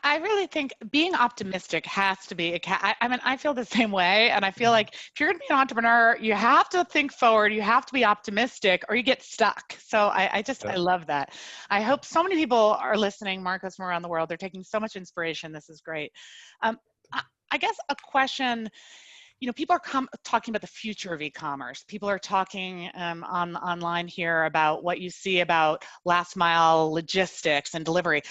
I really think being optimistic has to be, I mean, I feel the same way. And I feel like if you're going to be an entrepreneur, you have to think forward, you have to be optimistic, or you get stuck. So I love that. I hope so many people are listening, Markos, from around the world. They're taking so much inspiration. This is great. I guess a question, people are talking about the future of e-commerce. People are talking online here about what you see about last mile logistics and delivery.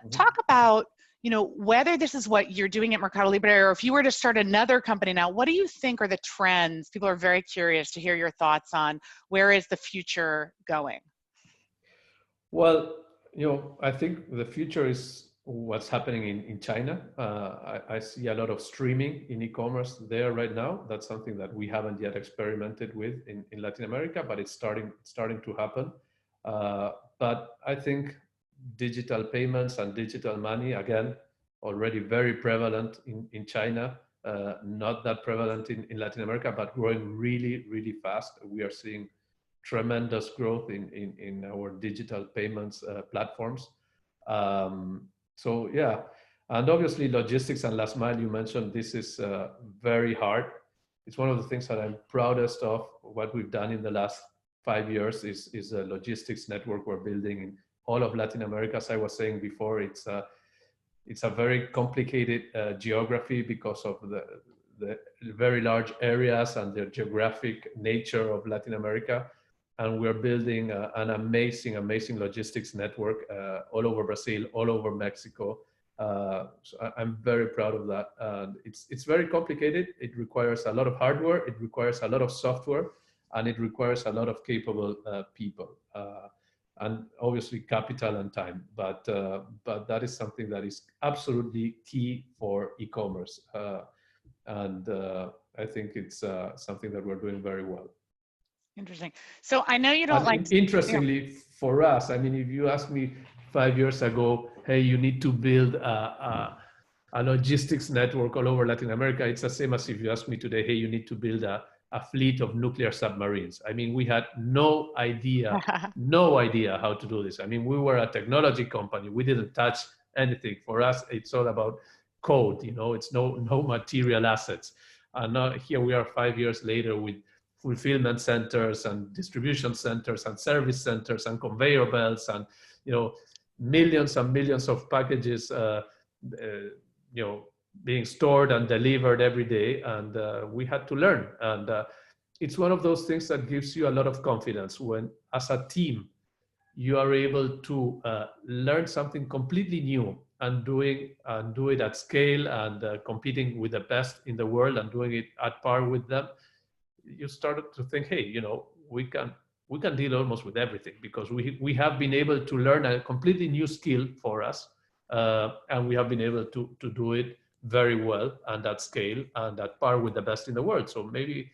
Talk about, whether this is what you're doing at MercadoLibre, or if you were to start another company now, what do you think are the trends? People are very curious to hear your thoughts on where is the future going? Well, I think the future is what's happening in China. I see a lot of streaming in e-commerce there right now. That's something that we haven't yet experimented with in Latin America, but it's starting to happen. But I think digital payments and digital money, again, already very prevalent in China, not that prevalent in Latin America, but growing really, really fast. We are seeing tremendous growth in our digital payments platforms. So yeah, and obviously logistics and last mile, you mentioned, this is very hard. It's one of the things that I'm proudest of. What we've done in the last 5 years is a logistics network we're building in all of Latin America. As I was saying before, it's a very complicated geography because of the very large areas and the geographic nature of Latin America. And we're building an amazing logistics network all over Brazil, all over Mexico. So I'm very proud of that. It's very complicated. It requires a lot of hardware, it requires a lot of software, and it requires a lot of capable people, and obviously capital and time. But that is something that is absolutely key for e-commerce, and I think it's something that we're doing very well. Interesting. So I know you don't like. Interestingly, for us, I mean, if you asked me 5 years ago, hey, you need to build a logistics network all over Latin America, it's the same as if you ask me today, hey, you need to build a fleet of nuclear submarines. I mean, we had no idea how to do this. I mean, we were a technology company. We didn't touch anything. For us, it's all about code. It's no material assets. And now here we are 5 years later with fulfillment centers and distribution centers and service centers and conveyor belts and millions and millions of packages being stored and delivered every day. And we had to learn. And it's one of those things that gives you a lot of confidence when, as a team, you are able to learn something completely new and do it at scale and competing with the best in the world and doing it at par with them. You started to think, hey, we can deal almost with everything, because we have been able to learn a completely new skill for us, and we have been able to do it very well and at scale and at par with the best in the world. So maybe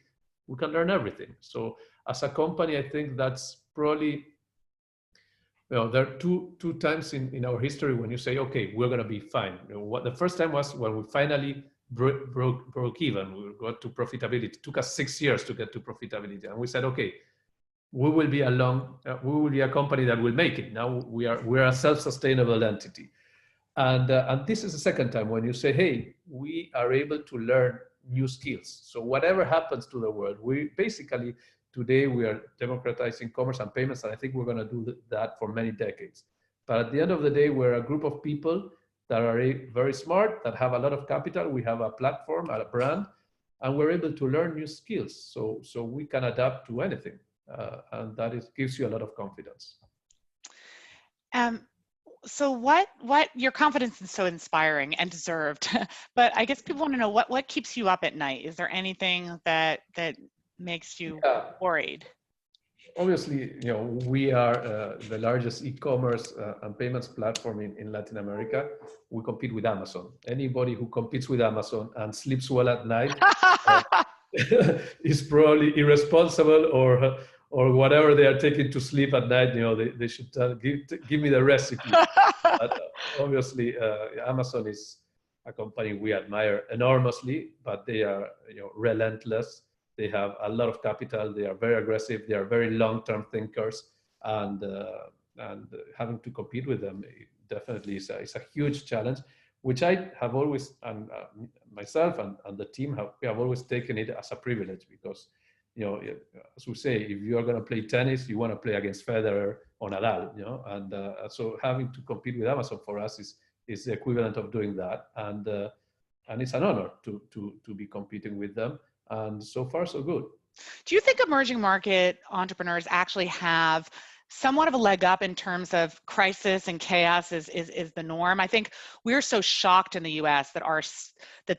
we can learn everything. So as a company, I think that's probably, there are two times in our history when you say, okay, we're going to be fine. What the first time was when we finally broke even. We got to profitability. It took us 6 years to get to profitability, and we said, okay, we will be a company that will make it. Now we're a self-sustainable entity, and this is the second time when you say, hey, we are able to learn new skills. So whatever happens to the world, we basically today we are democratizing commerce and payments, and I think we're going to do that for many decades. But at the end of the day, we're a group of people that are very smart, that have a lot of capital. We have a platform, a brand, and we're able to learn new skills. So we can adapt to anything, and that gives you a lot of confidence. So what your confidence is so inspiring and deserved, but I guess people want to know what keeps you up at night. Is there anything that makes you worried? Obviously, we are the largest e-commerce and payments platform in Latin America. We compete with Amazon. Anybody who competes with Amazon and sleeps well at night is probably irresponsible or whatever they are taking to sleep at night. They should give me the recipe. But obviously, Amazon is a company we admire enormously, but they are relentless. They have a lot of capital. They are very aggressive. They are very long-term thinkers, and having to compete with them definitely is a huge challenge, which I have always, and myself and the team we have always taken it as a privilege, because as we say, if you are going to play tennis, you want to play against Federer or Nadal, and so having to compete with Amazon for us is the equivalent of doing that, and it's an honor to be competing with them. And so far, so good. Do you think emerging market entrepreneurs actually have somewhat of a leg up in terms of crisis and chaos is the norm? I think we're so shocked in the US that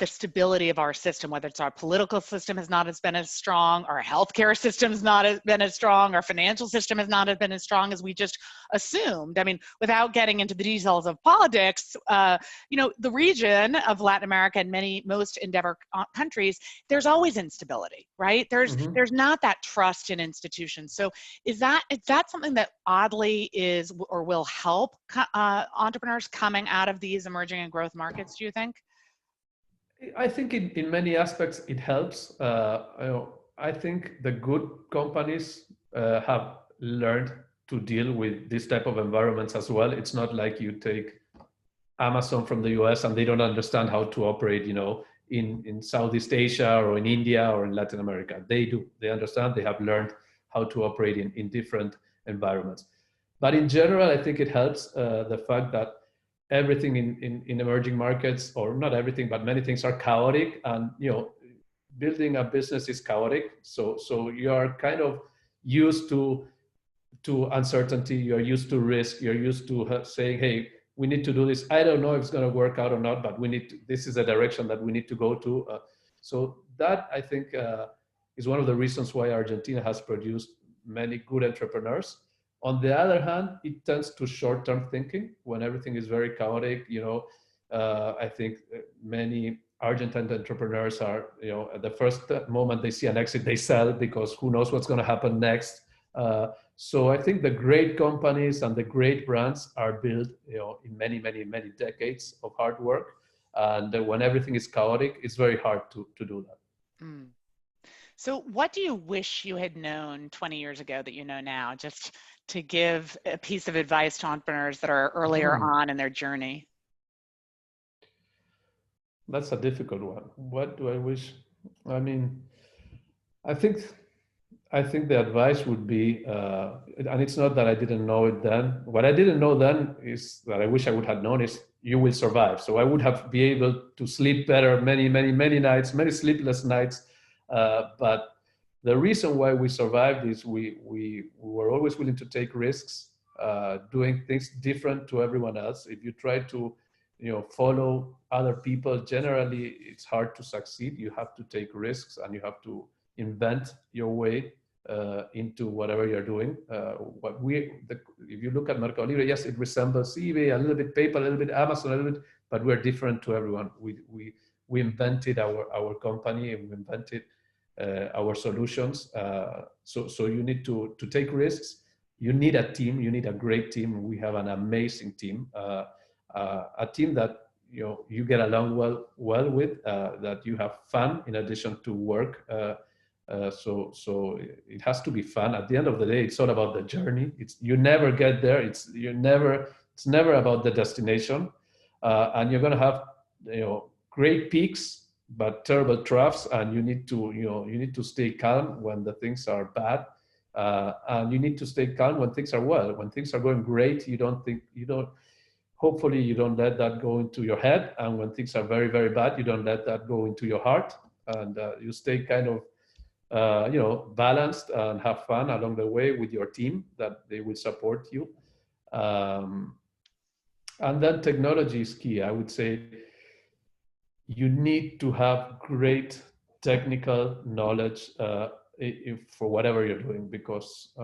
the stability of our system, whether it's our political system has not been as strong, our healthcare system has not been as strong, our financial system has not been as strong as we just assumed. I mean, without getting into the details of politics, the region of Latin America and most Endeavor countries, there's always instability, right? There's not that trust in institutions. So is that something that oddly is or will help entrepreneurs coming out of these emerging and growth markets, do you think? I think in many aspects it helps. I think the good companies have learned to deal with this type of environments as well. It's not like you take Amazon from the US and they don't understand how to operate, in Southeast Asia or in India or in Latin America. They do. They understand. They have learned how to operate in different environments. But in general, I think it helps the fact that everything in emerging markets, or not everything, but many things are chaotic, and building a business is chaotic. So you are kind of used to uncertainty. You're used to risk. You're used to saying, hey, we need to do this. I don't know if it's going to work out or not, but this is a direction that we need to go to. So that, I think, is one of the reasons why Argentina has produced many good entrepreneurs. On the other hand, it tends to short-term thinking when everything is very chaotic. I think many Argentine entrepreneurs are, at the first moment they see an exit, they sell, because who knows what's going to happen next. So I think the great companies and the great brands are built, in many, many, many decades of hard work. And when everything is chaotic, it's very hard to do that. Mm. So what do you wish you had known 20 years ago that you know now, just to give a piece of advice to entrepreneurs that are earlier on in their journey? That's a difficult one. What do I wish? I mean, I think the advice would be, and it's not that I didn't know it then. What I didn't know then is that I wish I would have known is you will survive. So I would have been able to sleep better many, many, many nights, many sleepless nights. But the reason why we survived is we were always willing to take risks, doing things different to everyone else. If you try to follow other people, generally it's hard to succeed. You have to take risks and you have to invent your way into whatever you're doing. If you look at MercadoLibre, yes, it resembles eBay, a little bit PayPal, a little bit Amazon, a little bit, but we're different to everyone. We invented our company, and we invented our solutions. So you need to take risks. You need a team. You need a great team. We have an amazing team. A team that you get along well with, that you have fun in addition to work. So it has to be fun. At the end of the day, it's all about the journey. You never get there. It's never about the destination, and you're going to have great peaks but terrible troughs, and you need to stay calm when the things are bad, and you need to stay calm when things are well. When things are going great, hopefully you don't let that go into your head, and when things are very, very bad, you don't let that go into your heart, and you stay kind of balanced and have fun along the way with your team, that they will support you. And then technology is key. I would say you need to have great technical knowledge for whatever you're doing, because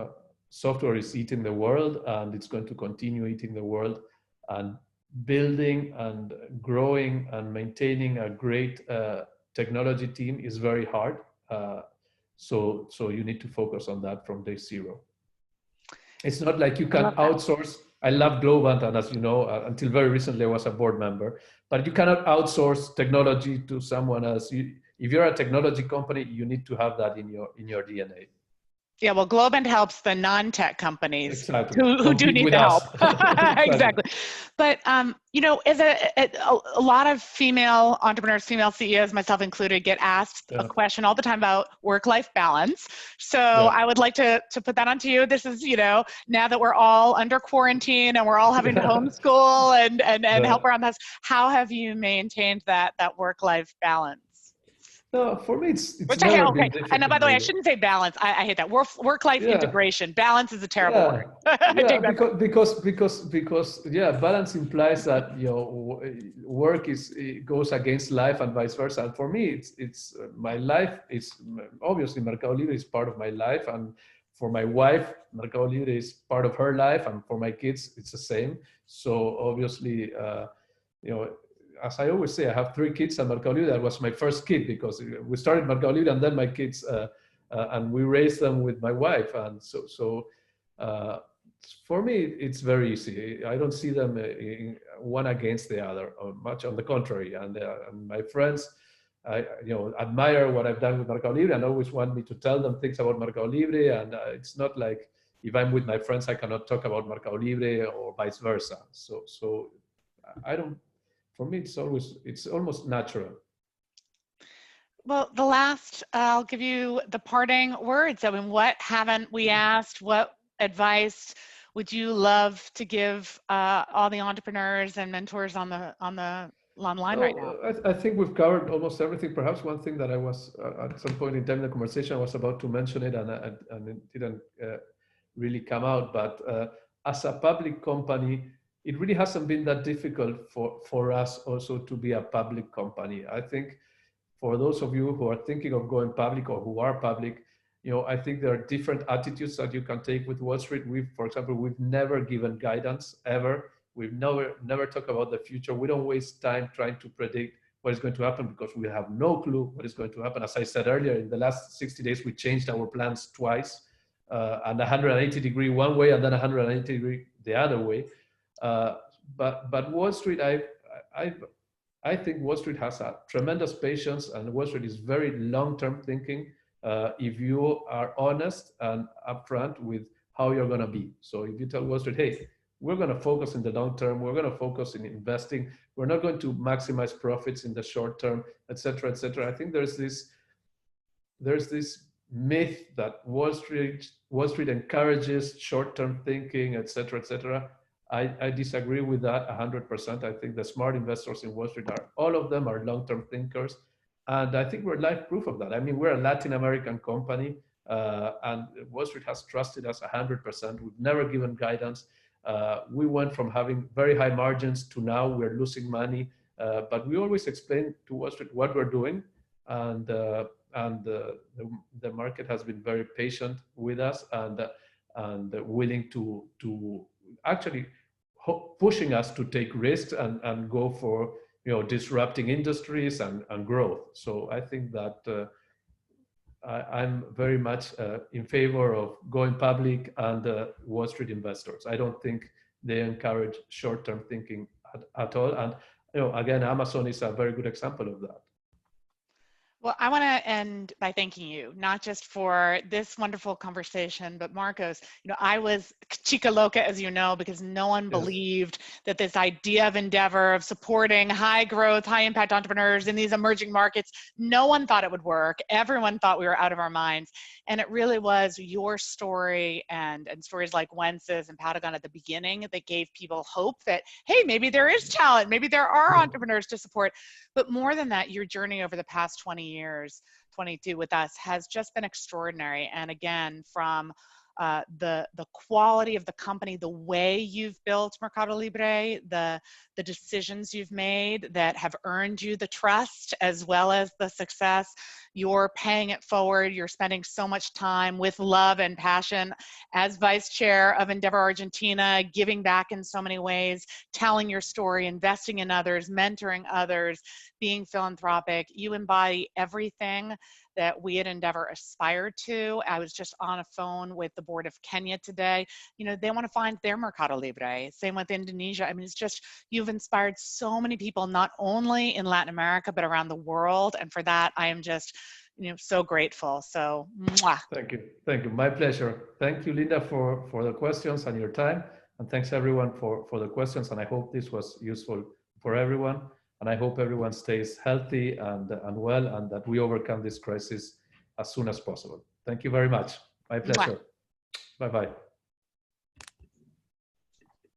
software is eating the world, and it's going to continue eating the world. And building and growing and maintaining a great technology team is very hard. So you need to focus on that from day zero. It's not like you can outsource. I love Globant, and as you know, until very recently I was a board member, but you cannot outsource technology to someone else. If you're a technology company, you need to have that in your DNA. Yeah, well, Globant helps the non-tech companies exactly. who do need the help. Exactly. But, as a lot of female entrepreneurs, female CEOs, myself included, get asked a question all the time about work-life balance. So I would like to put that onto you. This is, now that we're all under quarantine and we're all having to homeschool and help around the house, how have you maintained that work-life balance? No, for me, it's never been difficult. And by the way, I shouldn't say balance. I hate that. Work-life integration. Balance is a terrible word. Because balance implies that work goes against life and vice versa. And for me, it's my life is obviously MercadoLibre is part of my life, and for my wife, MercadoLibre is part of her life, and for my kids, it's the same. So obviously, as I always say, I have 3 kids, and MercadoLibre, that was my first kid, because we started MercadoLibre and then my kids, and we raised them with my wife. And so for me, it's very easy. I don't see them one against the other, or much on the contrary. And my friends, I admire what I've done with MercadoLibre and always want me to tell them things about MercadoLibre. And it's not like if I'm with my friends, I cannot talk about MercadoLibre or vice versa. So I don't. For me, it's almost natural. Well, I'll give you the parting words. I mean, what haven't we asked? What advice would you love to give all the entrepreneurs and mentors on the online right now? I think we've covered almost everything. Perhaps one thing that I was at some point in time in the conversation, I was about to mention it, and it didn't really come out. But as a public company, it really hasn't been that difficult for us also to be a public company. I think for those of you who are thinking of going public or who are public, I think there are different attitudes that you can take with Wall Street. For example, we've never given guidance ever. We've never talked about the future. We don't waste time trying to predict what is going to happen, because we have no clue what is going to happen. As I said earlier, in the last 60 days, we changed our plans twice, and 180 degree one way and then 180 degree the other way. But Wall Street, I think Wall Street has a tremendous patience, and Wall Street is very long-term thinking if you are honest and upfront with how you're going to be. So if you tell Wall Street, hey, we're going to focus in the long term, we're going to focus in investing, we're not going to maximize profits in the short term, et cetera, et cetera. I think there's this myth that Wall Street encourages short-term thinking, et cetera, et cetera. I disagree with that 100%. I think the smart investors in Wall Street all of them are long-term thinkers. And I think we're live proof of that. I mean, we're a Latin American company, and Wall Street has trusted us 100%. We've never given guidance. We went from having very high margins to now we're losing money. But we always explain to Wall Street what we're doing. And the market has been very patient with us and willing to actually pushing us to take risks and go for disrupting industries and growth. So I think that I'm very much in favor of going public and Wall Street investors. I don't think they encourage short-term thinking at all. again, Amazon is a very good example of that. Well, I want to end by thanking you, not just for this wonderful conversation, but Markos, I was Chica Loca, as you know, because no one believed that this idea of Endeavour, of supporting high growth, high impact entrepreneurs in these emerging markets, no one thought it would work. Everyone thought we were out of our minds. And it really was your story and stories like Wences and Patagon at the beginning that gave people hope that, hey, maybe there is talent, maybe there are entrepreneurs to support. But more than that, your journey over the past 20 years, 22 with us, has just been extraordinary. And again, from the quality of the company, the way you've built MercadoLibre, the decisions you've made that have earned you the trust as well as the success, you're paying it forward. You're spending so much time with love and passion as vice chair of Endeavour Argentina, giving back in so many ways, telling your story, investing in others, mentoring others, being philanthropic. You embody everything that we at Endeavour aspire to. I was just on a phone with the board of Kenya today. They want to find their MercadoLibre. Same with Indonesia. I mean, it's just, you've inspired so many people, not only in Latin America, but around the world. And for that, I am just, so grateful. So, mwah. Thank you. Thank you. My pleasure. Thank you, Linda, for the questions and your time. And thanks everyone for the questions. And I hope this was useful for everyone. And I hope everyone stays healthy and well, and that we overcome this crisis as soon as possible. Thank you very much. My pleasure. Bye-bye.